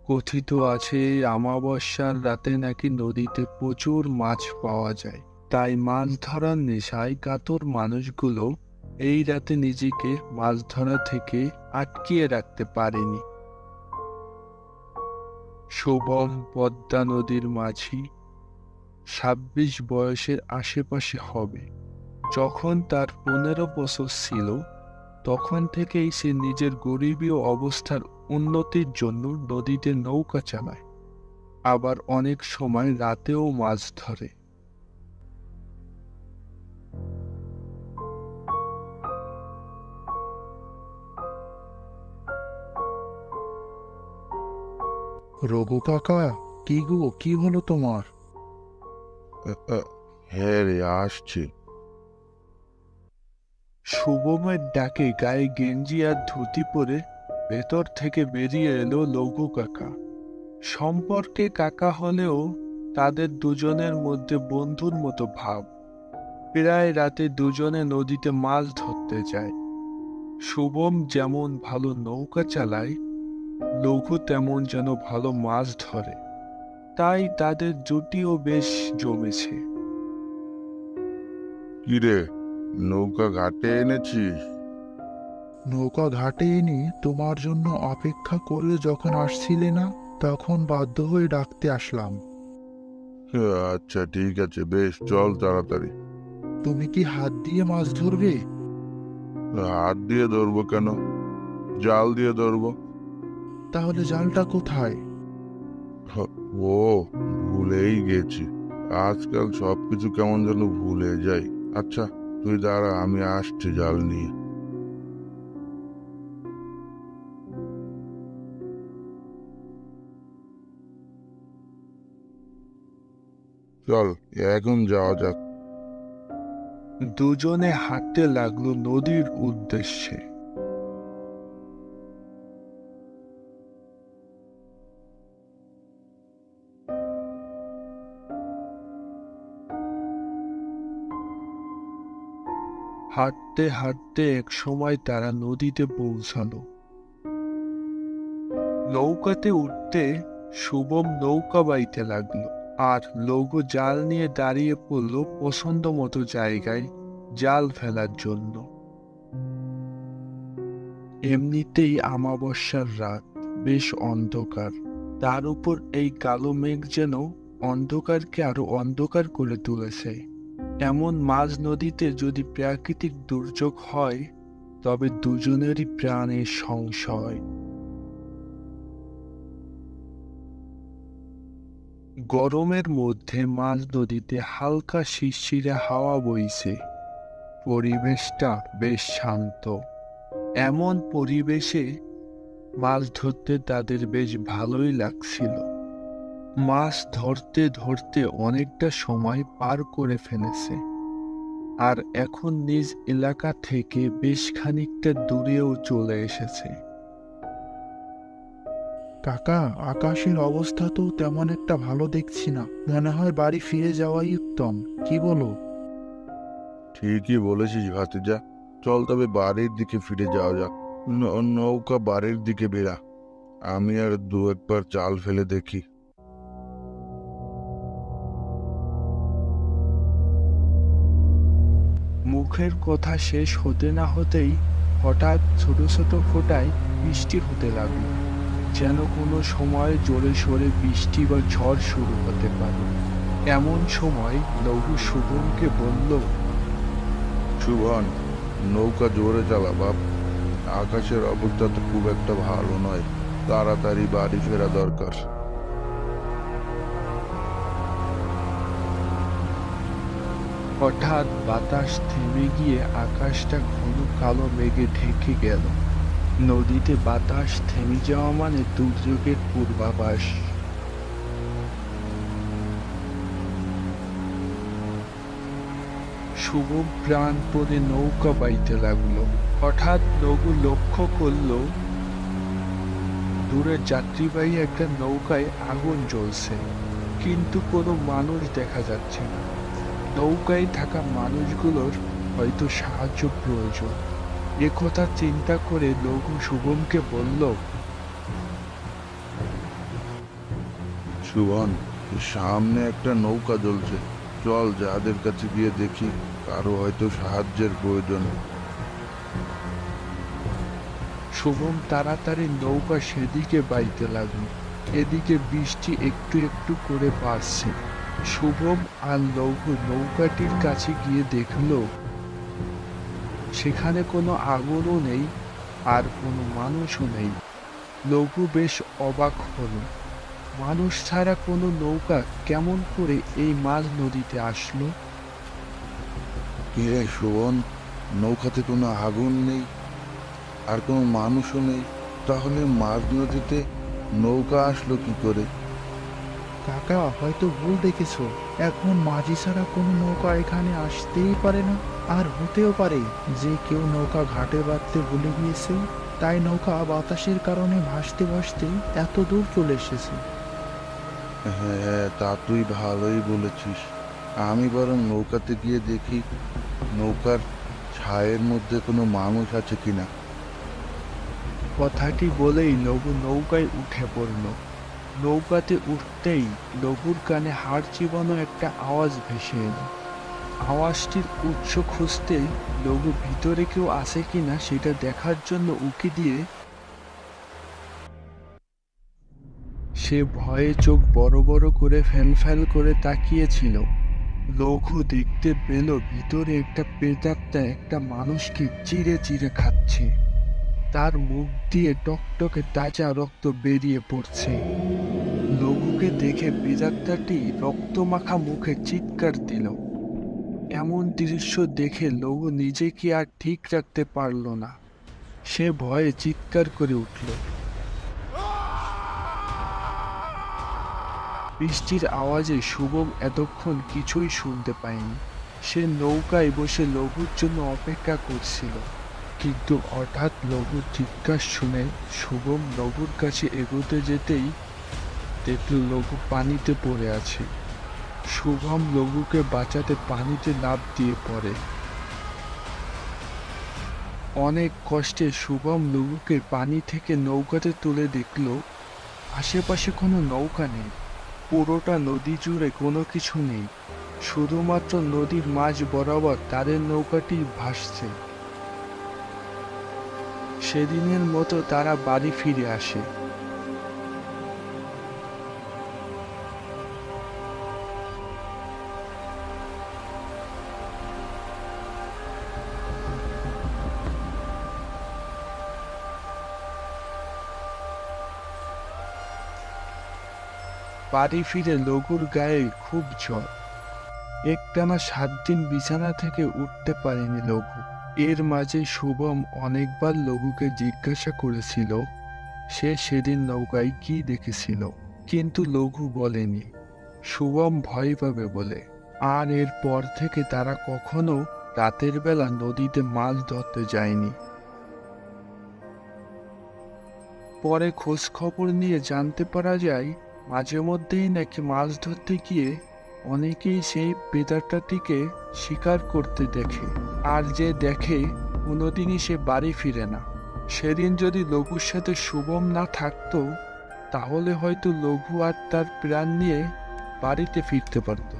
কথিত আছে অমাবস্যার রাতে নাকি নদীতে প্রচুর মাছ পাওয়া যায়। তাই মাছ ধরার নেশায় কাতর মানুষগুলো এই রাতে নিজেকে মাছ ধরা থেকে আটকিয়ে রাখতে পারেনি। শুভম পদ্মা নদীর মাঝি, ২৬ বয়সের আশেপাশে হবে। যখন তার ১৫ বছর ছিল তখন থেকেই সে নিজের গরিবী অবস্থার উন্নতির জন্য নদীতে নৌকা চালায়, আবার অনেক সময় রাতেও মাছ ধরে। রঘু কাকা, কি গো, কি হলো তোমার? হ্যাঁ রে, আসছি। শুভমের ডাকে গায়ে গেঞ্জি আর ধুতি পরে ভেতর থেকে বেরিয়ে এলো লঘু কাকা। সম্পর্কে কাকা হলেও তাদের দুজনের মধ্যে বন্ধুর মতো ভাব। প্রায় রাতে দুজনে নদীতে মাছ ধরতে যায়। শুভম যেমন ভালো নৌকা চালায়, লঘু তেমন যেন ভালো মাছ ধরে। তাই তাদের জুটিও বেশ জমেছে। কিরে, নৌকা ঘাটে এনেছিস? নৌকা ঘাটে এনে তোমার জন্য অপেক্ষা করে যখন আসছিলে না, তখন বাধ্য হয়ে ডাকতে আসলাম। আচ্ছা, ঠিক আছে, বেশ, চল তাড়াতাড়ি। তুমি কি হাত দিয়ে মাছ ধরবে? হাত দিয়ে ধরবো কেন? জাল দিয়ে ধরবো। তাহলে জালটা কোথায়? হ- ও, ভুলেই গেছি। আজকাল সবকিছু কেমন যেন ভুলে যাই। আচ্ছা, তুই দাঁড়া, আমি আসছি জাল নিয়ে। চল, এখন যাওয়া যাক। দুজনে হাঁটতে লাগলো নদীর উদ্দেশ্যে। হাঁটতে হাঁটতে এক সময় তারা নদীতে পৌঁছালো। নৌকাতে উঠতে শুভম নৌকা বাইতে লাগলো, আর লঘু জাল নিয়ে দাঁড়িয়ে পড়লো পছন্দ মতো জায়গায় জাল ফেলার জন্য। এমনিতেই আমাবস্যার রাত, বেশ অন্ধকার। তার উপর এই কালো মেঘ যেন অন্ধকারকে আরো অন্ধকার করে তুলেছে। এমন মাঝ নদীতে যদি প্রাকৃতিক দুর্যোগ হয়, তবে দুজনেরই প্রাণের সংশয়। গরমের মধ্যে মাঝ নদীতে হালকা শিরশিরে হাওয়া বইছে। পরিবেশটা বেশ শান্ত। এমন পরিবেশে মাছ ধরতে তাদের বেশ ভালোই লাগছিল। মাছ ধরতে ধরতে অনেকটা সময় পার করে ফেলেছে, আর এখন নিজ এলাকা থেকে বেশ খানিকটা দূরেও চলে এসেছে। কাকা, আকাশের অবস্থা তো তেমন একটা ভালো দেখছি না। মনে হয় বাড়ি ফিরে যাওয়াই উত্তম, কি বলো? ঠিকই বলেছিস ভাতিজা। চল তবে বাড়ির দিকে ফিরে যাওয়া যাক। নৌকা বাড়ির দিকে বেরা। আমি আর দু একবার জাল ফেলে দেখি। মুখের কথা শেষ হতে না হতেই হঠাৎ ছোট ছোট ফোঁটায় বৃষ্টি হতে লাগলো, যেন কোনো সময় জোরে সোরে বৃষ্টি বা ঝড় শুরু হতে পারে। এমন সময় লঘু শুভমকে বলল, শুভন, নৌকা জোরে চালা বাপ। আকাশের অবস্থা তো খুব একটা ভালো নয়। তাড়াতাড়ি বাড়ি ফেরা দরকার। হঠাৎ বাতাস থেমে গিয়ে আকাশটা ঘন কালো মেঘে ঢেকে গেল। নদীতে বাতাস থেমে যাওয়া মানে দুর্যোগের পূর্বাভাস। শুভ প্রাণপণে নৌকা বাইতে লাগলো। হঠাৎ লঘু লক্ষ্য করলো দূরে যাত্রীবাহী একটা নৌকায় আগুন জ্বলছে, কিন্তু কোনো মানুষ দেখা যাচ্ছে না। নৌকায় থাকা মানুষগুলোর হয়তো সাহায্য প্রয়োজন। একথা চিন্তা করে লঘু শুভমকে বলল, সুবন, সামনে একটা নৌকা জ্বলছে, চল যাদের কাছে গিয়ে দেখি, কারো হয়তো সাহায্যের প্রয়োজন। শুভম তাড়াতাড়ি নৌকা সেদিকে বাইতে লাগলো। এদিকে বৃষ্টি একটু একটু করে বাড়ছে। শুভম আর লঘু নৌকাটির কাছে গিয়ে দেখলো সেখানে কোনো আগুনও নেই আর কোনো মানুষও নেই। লঘু বেশ অবাক হলো, মানুষ ছাড়া কোনো নৌকা কেমন করে এই মাঝ নদীতে আসলো? কিরে সুবন, নৌকাতে কোনো আগুন নেই আর কোনো মানুষও নেই, তাহলে মাঝ নদীতে নৌকা আসলো কি করে? কাকা হয়তো ভুল দেখেছো, এখন মাঝি ছাড়া কোনো নৌকা এখানে আসতেই পারে না। আর হতেও পারে যে কেউ নৌকা ঘাটে বাঁধতে ভুলে গিয়েছে, তাই নৌকা বাতাসের কারণে ভাসতে ভাসতে এত দূর চলে এসেছে। হ্যাঁ, তা তুই ভালোই বলেছিস। আমি বরং নৌকাতে গিয়ে দেখি নৌকার ছায়ের মধ্যে কোনো মানুষ আছে কিনা। কথাটি বলেই লঘু নৌকায় উঠে পড়ল। নৌকাতে উঠতেই লঘুর কানে হাড় চিবানো একটা আওয়াজ ভেসে এলো। আওয়াজটির উৎস খুঁজতেই লঘু ভিতরে কেউ আছে কিনা সেটা দেখার জন্য উকি দিয়ে সে ভয়ে চোখ বড় বড় করে ফ্যাল ফ্যাল করে তাকিয়েছিল। লঘু দেখতে পেল ভিতরে একটা প্রেতাত্মা একটা মানুষকে চিরে চিরে খাচ্ছে। তার মুখ দিয়ে টকটকে তাজা রক্ত বেরিয়ে পড়ছে। লঘুকে দেখে প্রেতাত্মাটি রক্তমাখা মুখে চিৎকার দিল। এমন দৃশ্য দেখে লঘু নিজেকে আর ঠিক রাখতে পারল না। সে ভয়ে চিৎকার করে উঠল। বৃষ্টির আওয়াজে শুভম এতক্ষণ কিছুই শুনতে পায়নি। সে নৌকায় বসে লঘুর জন্য অপেক্ষা করছিল, কিন্তু হঠাৎ লঘুর চিৎকার শুনে শুভম লঘুর কাছে এগোতে যেতেই দেখল লঘু পানিতে পড়ে আছে। শুভম লঘুকে বাঁচাতে পানিতে লাফ দিয়ে পড়ে। অনেক কষ্টে শুভম লঘুকে পানি থেকে নৌকাতে তুলে দেখল আশেপাশে কোনো নৌকা নেই। পুরোটা নদী জুড়ে কোনো কিছু নেই, শুধুমাত্র নদীর মাঝ বরাবর তাদের নৌকাটি ভাসছে। সেদিনের মতো তারা বাড়ি ফিরে আসে। বাড়ি ফিরে লঘুর গায়ে খুব জ্বর। একটানা 7 দিন বিছানা থেকে উঠতে পারেনি লঘু। এর মাঝে শুভম অনেকবার লঘুকে জিজ্ঞাসা করেছিল সে সেদিন নৌকায় কি দেখেছিল, কিন্তু লঘু বলেনি। শুভম ভয় পাবে বলে। আর এরপর থেকে তারা কখনো রাতের বেলা নদীতে মাছ ধরতে যায়নি। পরে খোঁজ খবর নিয়ে জানতে পারা যায় মাঝে মধ্যেই নাকি মাছ ধরতে গিয়ে অনেকেই সেই প্রেতাত্মাটিকে শিকার করতে দেখে, আর যে দেখে কোনোদিনই সে বাড়ি ফিরে না। সেদিন যদি লঘুর সাথে শুভম না থাকতো তাহলে হয়তো লঘু আর তার প্রাণ নিয়ে বাড়িতে ফিরতে পারত।